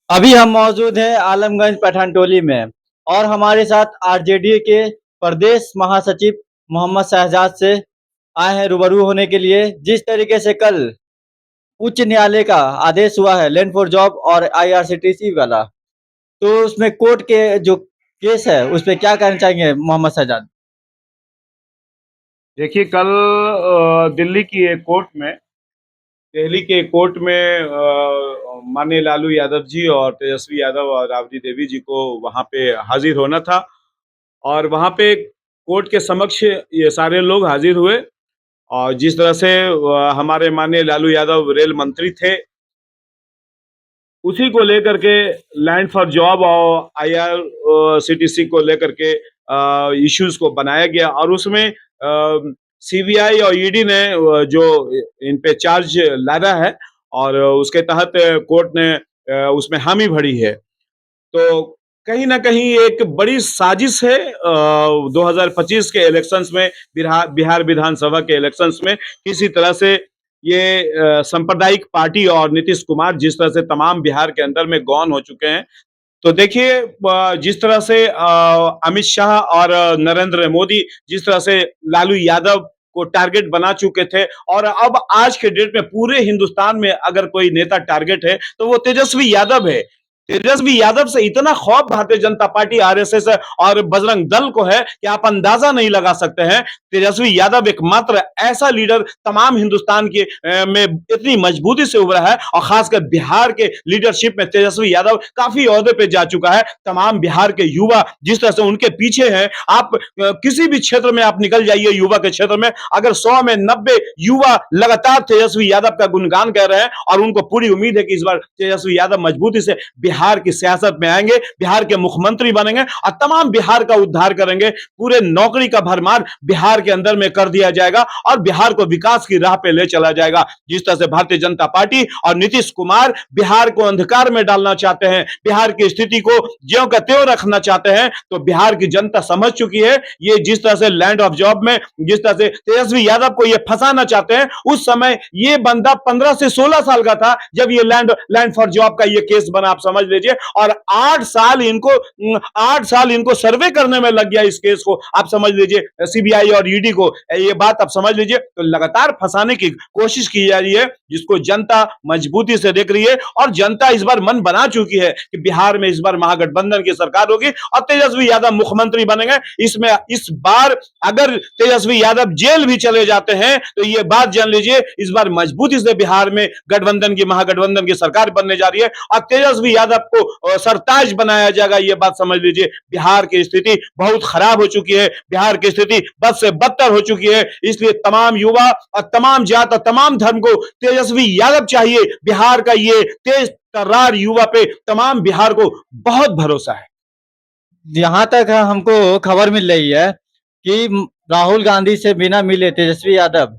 अभी हम मौजूद हैं आलमगंज पठान टोली में और हमारे साथ आरजेडी के प्रदेश महासचिव मोहम्मद शहजाद से आए हैं रूबरू होने के लिए। जिस तरीके से कल उच्च न्यायालय का आदेश हुआ है लैंड फॉर जॉब और आईआरसीटीसी वाला, तो उसमें कोर्ट के जो केस है उस पे क्या कहना चाहेंगे मोहम्मद शहजाद? देखिए कल दिल्ली के कोर्ट में माननीय लालू यादव जी और तेजस्वी यादव और राबड़ी देवी जी को वहां पे हाजिर होना था। और वहां पे कोर्ट के समक्ष ये सारे लोग हाजिर हुए। और जिस तरह से हमारे माननीय लालू यादव रेल मंत्री थे, उसी को लेकर के लैंड फॉर जॉब और आईआरसीटीसी को लेकर के इश्यूज को बनाया गया। और उसमें सीबीआई और ईडी ने जो इन पे चार्ज लादा है, और उसके तहत कोर्ट ने उसमें हामी भरी है। तो कहीं ना कहीं एक बड़ी साजिश है 2025 के इलेक्शंस में, बिहार विधानसभा के इलेक्शंस में किसी तरह से ये सांप्रदायिक पार्टी और नीतीश कुमार जिस तरह से तमाम बिहार के अंदर में गौन हो चुके हैं। तो देखिए जिस तरह से अमित शाह और नरेंद्र मोदी जिस तरह से लालू यादव को टारगेट बना चुके थे, और अब आज के डेट में पूरे हिंदुस्तान में अगर कोई नेता टारगेट है तो वो तेजस्वी यादव है। तेजस्वी यादव से इतना खौफ भारतीय जनता पार्टी, आरएसएस और बजरंग दल को है कि आप अंदाजा नहीं लगा सकते हैं। तेजस्वी यादव एकमात्र ऐसा लीडर तमाम हिंदुस्तान के में इतनी मजबूती से उभरा है, और खासकर बिहार के लीडरशिप में तेजस्वी यादव काफी ओहदे पे जा चुका है। तमाम बिहार के युवा जिस तरह से उनके पीछे हैं, आप किसी भी क्षेत्र में आप निकल जाइए, युवा के क्षेत्र में अगर 100 में 90 युवा लगातार तेजस्वी यादव का गुणगान कर रहे हैं, और उनको पूरी उम्मीद है कि इस बार तेजस्वी यादव मजबूती से बिहार की सियासत में आएंगे, बिहार के मुख्यमंत्री बनेंगे और तमाम बिहार का उद्धार करेंगे। पूरे नौकरी का भरमार बिहार के अंदर में कर दिया जाएगा और बिहार को विकास की राह पे ले चला जाएगा। जिस तरह से भारतीय जनता पार्टी और नीतीश कुमार बिहार को अंधकार में डालना चाहते हैं, बिहार की स्थिति को ज्यों का त्यों रखना चाहते हैं, तो बिहार की जनता समझ चुकी है। ये जिस तरह से लैंड ऑफ जॉब में जिस तरह से तेजस्वी यादव को ये फंसाना चाहते हैं, उस समय ये बंदा 15 से 16 साल का था जब ये लैंड फॉर जॉब का ये केस बना, आप समझ लीजिए। और 8 साल इनको सर्वे करने में लग गया इस केस को, आप समझ लीजिए, सीबीआई और ईडी को, ये बात आप समझ लीजिए। तो लगातार फंसाने की कोशिश की जा रही है, जिसको जनता मजबूती से देख रही है। और जनता इस बार मन बना चुकी है कि बिहार में इस बार महागठबंधन की सरकार होगी और तेजस्वी यादव मुख्यमंत्री बनेंगे। इसमें इस बार अगर तेजस्वी यादव जेल भी चले जाते हैं तो ये बात जान लीजिए, इस बार मजबूती से बिहार में महागठबंधन की सरकार बनने जा रही है और तेजस्वी यादव को सरताज बनाया जाएगा। ये बात समझ लीजिए। बिहार की स्थिति बहुत खराब हो चुकी है, बिहार की स्थिति बद से बदतर हो चुकी है। इसलिए तमाम युवा और तमाम जात और तमाम धर्म को तेजस्वी यादव चाहिए। बिहार का ये तेज तर्रार युवा पे तमाम बिहार को बहुत भरोसा है। यहाँ तक हमको खबर मिल रही है कि राहुल गांधी से बिना मिले तेजस्वी यादव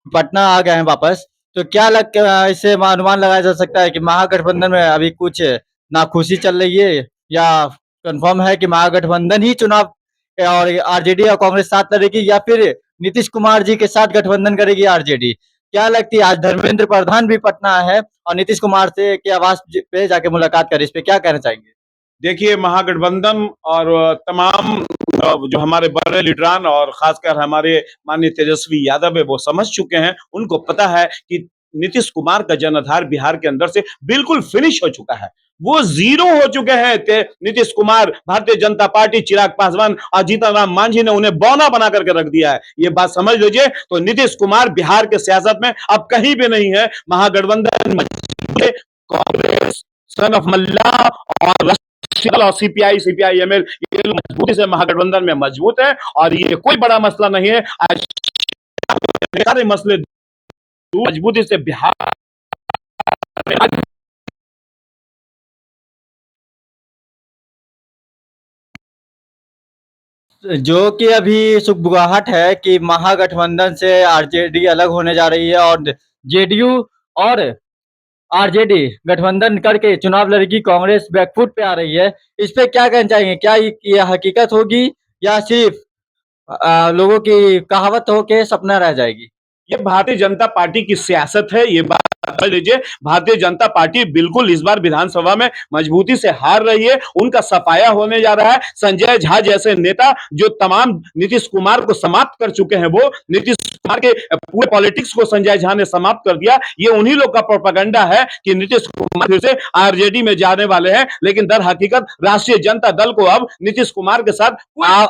पटना आ गए हैं वापस। तो क्या इससे अनुमान लगाया जा सकता है कि महागठबंधन में अभी कुछ नाखुशी चल रही है, या कंफर्म है कि महागठबंधन ही चुनाव और आरजेडी और कांग्रेस साथ लड़ेगी, या फिर नीतीश कुमार जी के साथ गठबंधन करेगी आरजेडी? क्या लगती है? आज धर्मेंद्र प्रधान भी पटना है और नीतीश कुमार से के आवास पे जाके मुलाकात करे, इस पे क्या कहना चाहेंगे? देखिए महागठबंधन और तमाम जो हमारे बड़े लीडरान और खासकर हमारे माननीय तेजस्वी यादव है, वो समझ चुके हैं। उनको पता है कि नीतीश कुमार का जनाधार बिहार के अंदर से बिल्कुल फिनिश हो चुका है, वो जीरो हो चुके हैं। नीतीश कुमार, भारतीय जनता पार्टी, चिराग पासवान और जीतन राम मांझी ने उन्हें बौना बना करके रख दिया है। ये बात समझ लीजिए। तो नीतीश कुमार बिहार के सियासत में अब कहीं भी नहीं है। महागठबंधन कांग्रेस, सन ऑफ मल्ला और और सीपीआई एमएल, ये लोग मजबूती से महागठबंधन में मजबूत है और ये कोई बड़ा मसला नहीं है। आज सारे मसले मजबूती से बिहार जो कि अभी सुगबुगाहट है कि महागठबंधन से आरजेडी अलग होने जा रही है और जेडीयू और आरजेडी गठबंधन करके चुनाव लड़ेगी, कांग्रेस बैकफुट पे आ रही है। इस पे क्या कहना चाहेंगे? क्या ये हकीकत होगी या सिर्फ लोगों की कहावत हो के सपना रह जाएगी? ये भारतीय जनता पार्टी की सियासत है, ये बात समझ लीजिए भारतीय जनता पार्टी बिल्कुल इस बार विधानसभा में मजबूती से हार रही है। उनका सफाया होने जा रहा है। संजय झा जैसे नेता जो तमाम नीतीश कुमार को समाप्त कर चुके हैं, वो नीतीश कुमार के पूरे पॉलिटिक्स को संजय झा ने समाप्त कर दिया। ये उन्हीं लोग का प्रोपेगेंडा है कि नीतीश कुमार फिर से आरजेडी में जाने वाले हैं, लेकिन दर हकीकत राष्ट्रीय जनता दल को अब नीतीश कुमार के साथ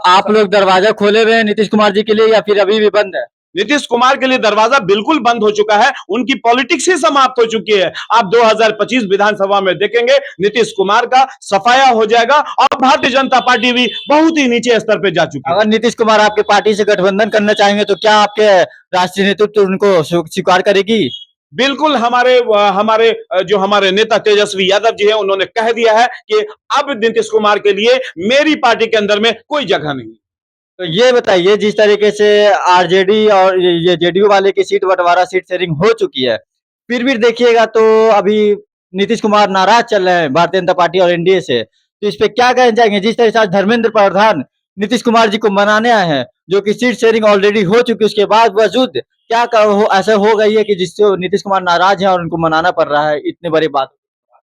आप लोग दरवाजा खोले हुए हैं नीतीश कुमार जी के लिए या फिर अभी भी बंद है? नीतीश कुमार के लिए दरवाजा बिल्कुल बंद हो चुका है। उनकी पॉलिटिक्स ही समाप्त हो चुकी है। आप 2025 विधानसभा में देखेंगे नीतीश कुमार का सफाया हो जाएगा और भारतीय जनता पार्टी भी बहुत ही नीचे स्तर पे जा चुकी है। अगर नीतीश कुमार आपके पार्टी से गठबंधन करना चाहेंगे तो क्या आपके राष्ट्रीय नेतृत्व उनको स्वीकार करेगी? बिल्कुल हमारे हमारे जो हमारे नेता तेजस्वी यादव जी हैं, उन्होंने कह दिया है कि अब नीतीश कुमार के लिए मेरी पार्टी के अंदर में कोई जगह नहीं। तो ये बताइए जिस तरीके से आरजेडी और ये जेडीयू वाले की सीट बंटवारा सीट शेयरिंग हो चुकी है, फिर भी देखिएगा तो अभी नीतीश कुमार नाराज चल रहे हैं भारतीय जनता पार्टी और एनडीए से। तो इस पे क्या कहना चाहेंगे? जिस तरह से आज धर्मेंद्र प्रधान नीतीश कुमार जी को मनाने आए हैं, जो कि सीट शेयरिंग ऑलरेडी हो चुकी है, उसके बावजूद क्या ऐसा हो गई है कि जिससे नीतीश कुमार नाराज है और उनको मनाना पड़ रहा है इतने बड़ी बात?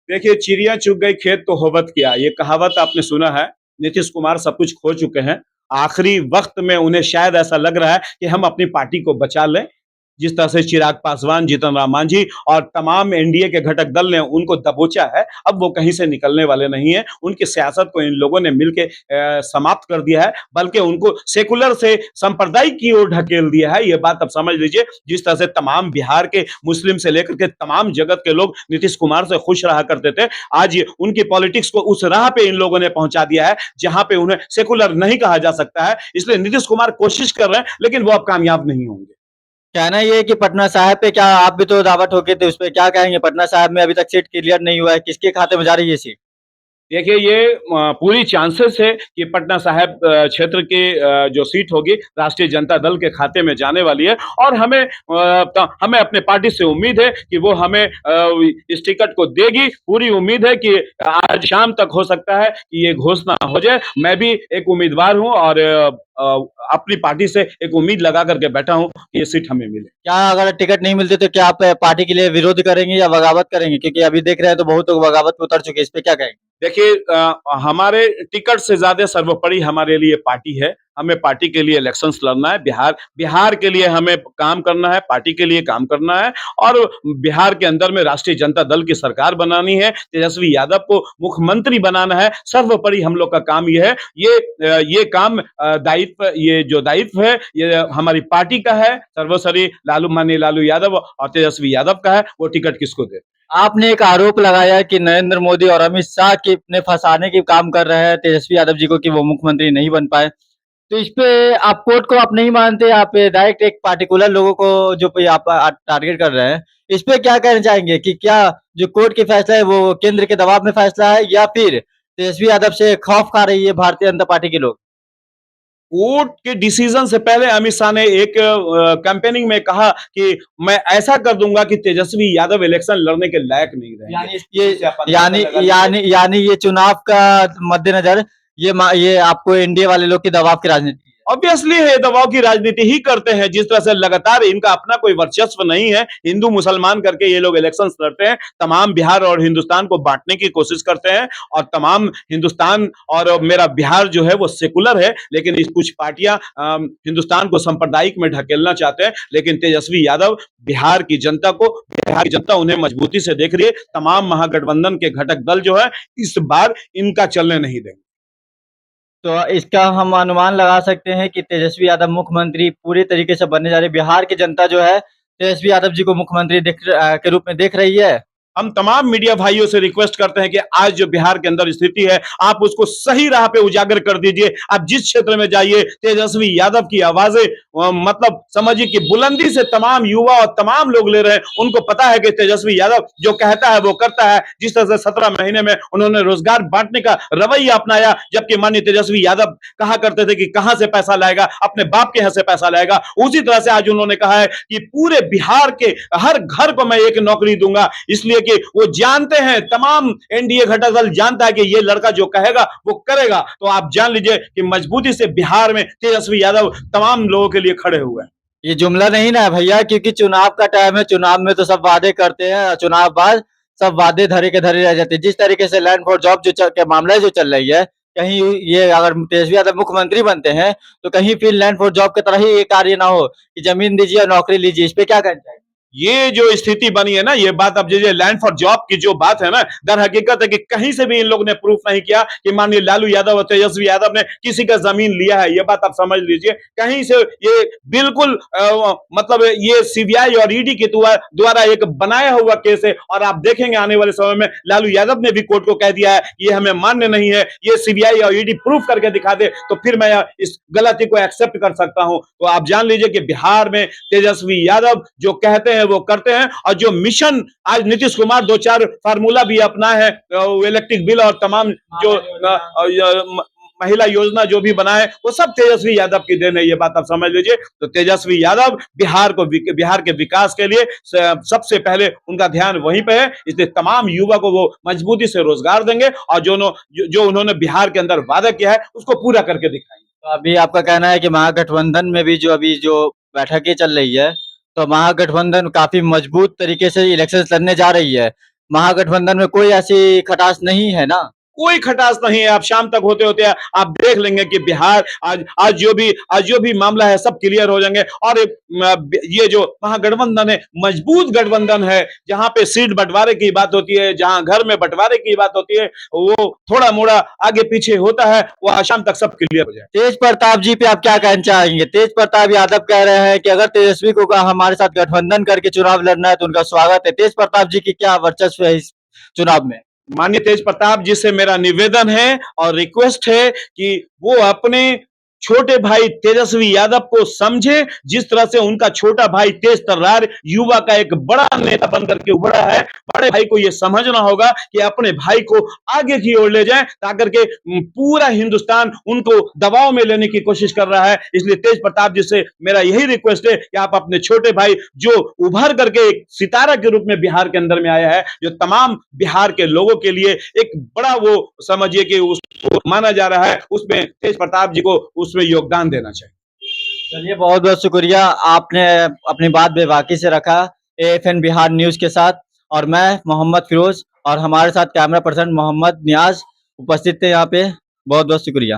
देखिए चिड़िया चुग गई खेत तो होबत किया, ये कहावत आपने सुना है। नीतीश कुमार सब कुछ खो चुके हैं। आखिरी वक्त में उन्हें शायद ऐसा लग रहा है कि हम अपनी पार्टी को बचा लें। जिस तरह से चिराग पासवान, जीतन राम मांझी और तमाम एनडीए के घटक दल ने उनको दबोचा है, अब वो कहीं से निकलने वाले नहीं है। उनकी सियासत को इन लोगों ने मिलके समाप्त कर दिया है, बल्कि उनको सेकुलर से सांप्रदायिक की ओर ढकेल दिया है। ये बात अब समझ लीजिए। जिस तरह से तमाम बिहार के मुस्लिम से लेकर के तमाम जगत के लोग नीतीश कुमार से खुश रहा करते थे, आज उनकी पॉलिटिक्स को उस राह पे इन लोगों ने पहुंचा दिया है जहां पे उन्हें सेकुलर नहीं कहा जा सकता है। इसलिए नीतीश कुमार कोशिश कर रहे हैं, लेकिन वो अब कामयाब नहीं होंगे। कहना ये है कि पटना साहिब पे क्या आप भी तो दावा ठोके थे, उस पे क्या कहेंगे? पटना साहिब में अभी तक सीट क्लियर नहीं हुआ है, किसके खाते में जा रही है सीट? देखिए ये पूरी चांसेस है कि पटना साहिब क्षेत्र की जो सीट होगी राष्ट्रीय जनता दल के खाते में जाने वाली है और हमें अपने पार्टी से उम्मीद है कि वो हमें इस टिकट को देगी। पूरी उम्मीद है कि आज शाम तक हो सकता है कि ये घोषणा हो जाए। मैं भी एक उम्मीदवार हूं और अपनी पार्टी से एक उम्मीद लगा करके बैठा हूं कि ये सीट हमें मिले। क्या अगर टिकट नहीं मिलती तो क्या आप पार्टी के लिए विरोध करेंगे या बगावत करेंगे? क्योंकि अभी देख रहे हैं तो बहुत लोग बगावत पे उतर चुके हैं, इस पे क्या कहेंगे? देखिए हमारे टिकट से ज्यादा सर्वोपरि हमारे लिए पार्टी है। हमें पार्टी के लिए इलेक्शंस लड़ना है। बिहार के लिए हमें काम करना है, पार्टी के लिए काम करना है और बिहार के अंदर में राष्ट्रीय जनता दल की सरकार बनानी है। तेजस्वी यादव को मुख्यमंत्री बनाना है। सर्वोपरि हम लोग का काम ये है। ये काम दायित्व, ये जो दायित्व है ये हमारी पार्टी का है। सर्वोपरि माननीय लालू यादव और तेजस्वी यादव का है। वो टिकट किसको दे। आपने एक आरोप लगाया कि नरेंद्र मोदी और अमित शाह के ने फंसाने के काम कर रहे हैं तेजस्वी यादव जी को कि वो मुख्यमंत्री नहीं बन पाए। तो इस पे आप कोर्ट को आप नहीं मानते, आप डायरेक्ट एक पार्टिकुलर लोगों को जो पे आप टारगेट कर रहे हैं, इस पे क्या कहना चाहेंगे कि क्या जो कोर्ट की फैसला है वो केंद्र के दबाव में फैसला है या फिर तेजस्वी यादव से खौफ खा रही है भारतीय जनता पार्टी के लोग? कोर्ट के डिसीजन से पहले अमित शाह ने एक कैंपेनिंग में कहा कि मैं ऐसा कर दूंगा कि तेजस्वी यादव इलेक्शन लड़ने के लायक नहीं रहेंगे। यानी ये चुनाव का मद्देनजर ये आपको एनडीए वाले लोग की दबाव की राजनीति है। ऑब्वियसली है, दबाव की राजनीति ही करते हैं। जिस तरह से लगातार इनका अपना कोई वर्चस्व नहीं है, हिंदू मुसलमान करके ये लोग इलेक्शंस लड़ते हैं, तमाम बिहार और हिंदुस्तान को बांटने की कोशिश करते हैं और तमाम हिंदुस्तान और मेरा बिहार जो है वो सेकुलर है, लेकिन इस कुछ पार्टियां हिंदुस्तान को सांप्रदायिक में ढकेलना चाहते हैं। लेकिन तेजस्वी यादव बिहार की जनता उन्हें मजबूती से देख रही है। तमाम महागठबंधन के घटक दल जो है इस बार इनका चलने नहीं देंगे। तो इसका हम अनुमान लगा सकते हैं कि तेजस्वी यादव मुख्यमंत्री पूरी तरीके से बनने जा रही है। बिहार की जनता जो है तेजस्वी यादव जी को मुख्यमंत्री के रूप में देख रही है। हम तमाम मीडिया भाइयों से रिक्वेस्ट करते हैं कि आज जो बिहार के अंदर स्थिति है आप उसको सही राह पे उजागर कर दीजिए। आप जिस क्षेत्र में जाइए तेजस्वी यादव की आवाजें मतलब समझिए कि बुलंदी से तमाम युवा और तमाम लोग ले रहे हैं। उनको पता है कि तेजस्वी यादव जो कहता है वो करता है। जिस तरह से 17 महीने में उन्होंने रोजगार बांटने का रवैया अपनाया, जबकि माननीय तेजस्वी यादव कहा करते थे कि कहां से पैसा लाएगा, अपने बाप के यहां से पैसा लाएगा, उसी तरह से आज उन्होंने कहा है कि पूरे बिहार के हर घर को मैं एक नौकरी दूंगा। इसलिए कि वो जानते हैं, तमाम एनडीए घटक दल जानता है कि ये लड़का जो कहेगा वो करेगा। तो आप जान लीजिए कि मजबूती से बिहार में तेजस्वी यादव तमाम लोगों के लिए खड़े हुए हैं। ये जुमला नहीं ना है भैया, क्योंकि चुनाव का टाइम है, चुनाव में तो सब वादे करते हैं, चुनाव बाद सब वादे धरे के धरे रह जाते हैं। जिस तरीके से लैंड फॉर जॉब के मामला जो चल रही है, कहीं ये अगर तेजस्वी यादव मुख्यमंत्री बनते हैं तो कहीं फिर लैंड फॉर जॉब की तरह ही ये कार्य ना हो कि जमीन दीजिए और नौकरी लीजिए। इस पे क्या कहना चाहिए? ये जो स्थिति बनी है ना, ये बात अब जैसे लैंड फॉर जॉब की जो बात है ना, दर हकीकत है कि कहीं से भी इन लोगों ने प्रूफ नहीं किया कि माननीय लालू यादव और तेजस्वी यादव ने किसी का जमीन लिया है। ये बात आप समझ लीजिए, कहीं से ये बिल्कुल मतलब ये सीबीआई और ईडी के द्वारा एक बनाया हुआ केस है। और आप देखेंगे आने वाले समय में लालू यादव ने भी कोर्ट को कह दिया है ये हमें मान्य नहीं है, ये सीबीआई और ईडी प्रूफ करके दिखा दे तो फिर मैं इस गलती को एक्सेप्ट कर सकता हूं। तो आप जान लीजिए कि बिहार में तेजस्वी यादव जो कहते हैं वो करते हैं, और जो मिशन आज नीतीश कुमार 2-4 फार्मूला भी अपना है, इलेक्ट्रिक बिल और तमाम जो महिला योजना जो भी बनाए वो सब तेजस्वी यादव की देन है। ये बात आप समझ लीजिए। तो तेजस्वी यादव बिहार के विकास के लिए सबसे पहले उनका ध्यान वहीं पे है, इसलिए तमाम युवा को वो मजबूती से रोजगार देंगे और जो उन्होंने बिहार के अंदर वादा किया है उसको पूरा करके दिखाएंगे। तो अभी आपका कहना है कि महागठबंधन में भी जो बैठकें चल रही है, तो महागठबंधन काफी मजबूत तरीके से इलेक्शन लड़ने जा रही है। महागठबंधन में कोई ऐसी खटास नहीं है ना? कोई खटास नहीं है। आप शाम तक होते होते आप देख लेंगे कि बिहार आज जो भी मामला है सब क्लियर हो जाएंगे। और ये जो महागठबंधन है मजबूत गठबंधन है, जहां पे सीट बंटवारे की बात होती है, जहां घर में बंटवारे की बात होती है, वो थोड़ा मोड़ा आगे पीछे होता है, वो आज शाम तक सब क्लियर हो जाए। तेज प्रताप जी पे आप क्या कहना चाहेंगे? तेज प्रताप यादव कह रहे हैं कि अगर तेजस्वी को हमारे साथ गठबंधन करके चुनाव लड़ना है तो उनका स्वागत है। तेज प्रताप जी की क्या वर्चस्व है इस चुनाव में? माननीय तेज प्रताप जी से मेरा निवेदन है और रिक्वेस्ट है कि वो अपने छोटे भाई तेजस्वी यादव को समझे, जिस तरह से उनका छोटा भाई तेज तर्रार युवा का एक बड़ा नेता बनकर के उभरा है। बड़े भाई को यह समझना होगा कि अपने भाई को आगे की ओर ले जाएं, ताकर के पूरा हिंदुस्तान उनको दबाव में लेने की कोशिश कर रहा है। इसलिए तेज प्रताप जी से मेरा यही रिक्वेस्ट है कि आप अपने छोटे भाई जो उभर करके एक सितारा के रूप में बिहार के अंदर में आया है, जो तमाम बिहार के लोगों के लिए एक बड़ा वो समझिए कि उसको माना जा रहा है, उसमें तेज प्रताप जी को उसमें योगदान देना चाहिए। चलिए, बहुत बहुत शुक्रिया, आपने अपनी बात बेबाकी से रखा एएफएन बिहार न्यूज के साथ। और मैं मोहम्मद फिरोज और हमारे साथ कैमरा पर्सन मोहम्मद नियाज उपस्थित थे यहाँ पे। बहुत बहुत शुक्रिया।